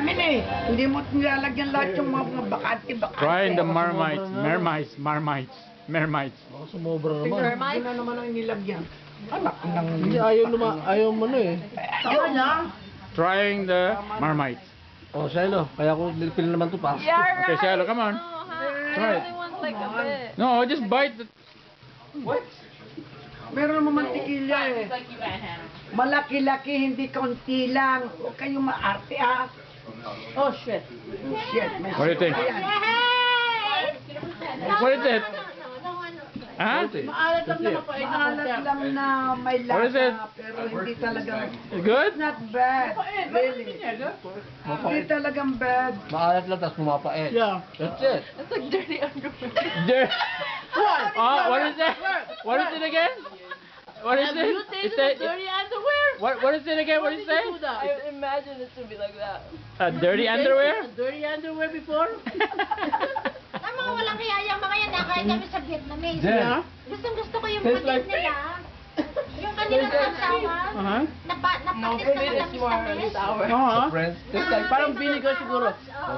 amin eh. Hindi mo nilalagyan lahat yung mga bakante. Trying the mermaids. Oh, sumobra naman. Ano naman ang nilagyan? Anak ng... Hindi, ayaw mo na eh. Ayaw niya. Trying the marmite. Oh, Shiloh, kaya ko nilipil naman to pa. Yeah, Okay, Shiloh, come on. I Try it. really want like a bit. No, just bite the... Meron naman mantikilya eh. Malaki-laki, hindi kaunti lang. Huwag kayong maarte ah. Oh shit. Shit, may What do you think? ayan. What is it? Huh? Maalat lang naman pa. Maalat lang na may What is it? lasa, pero hindi talagang... Good? It's not bad, really. Hindi talagang bad. Maalat lang, tapos pumapait. Yeah. That's it. It's like dirty underwear. There. What is it? What is it again? What is it? You It's tasted dirty underwear? What is it again? What did you say? I imagine it to be like that. Dirty underwear? Dirty underwear before? Ang mga walang hiyayang mga yan, nakain kami sa Vietnamese. Yeah. Gustong-gusto ko yung Tastes patis like- nila. Yung kanilang sasawan. Uh-huh. Napatis na matamis-tamis. Uh-huh. Friends, tastes like... Parang vinegar siguro.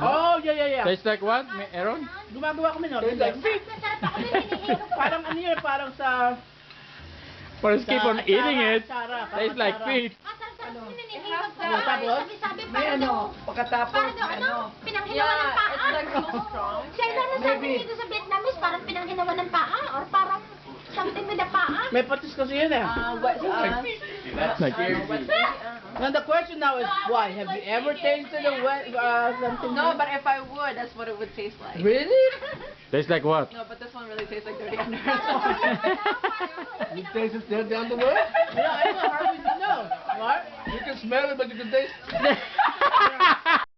Oh, yeah. Tastes like what, Aaron? Gumagawa kami no. Tastes like... Masarap ako din hinihigop ko. Parang ano yun, parang sa... But just keep on eating it. Sara, Tastes like feet. Masarap ko hinihigop ko. Tapos? Sabi-sabi May parang ano, daw, pagkatapos, parang daw ano, pinanghinawan ng paa. Siya lang nasabi Maybe. dito sa Vietnamese, parang pinanghinawan ng paa or parang something with the paa. May patis kasi yun eh. Like And the question now is why? Have you ever tasted a wet something? No, but if I would, that's what it would taste like. Really? tastes like what? No, but this one really tastes like dirty underwear. You taste it dirty underwear? Yeah, I know. How would you know? What? You can smell it, but you can taste it.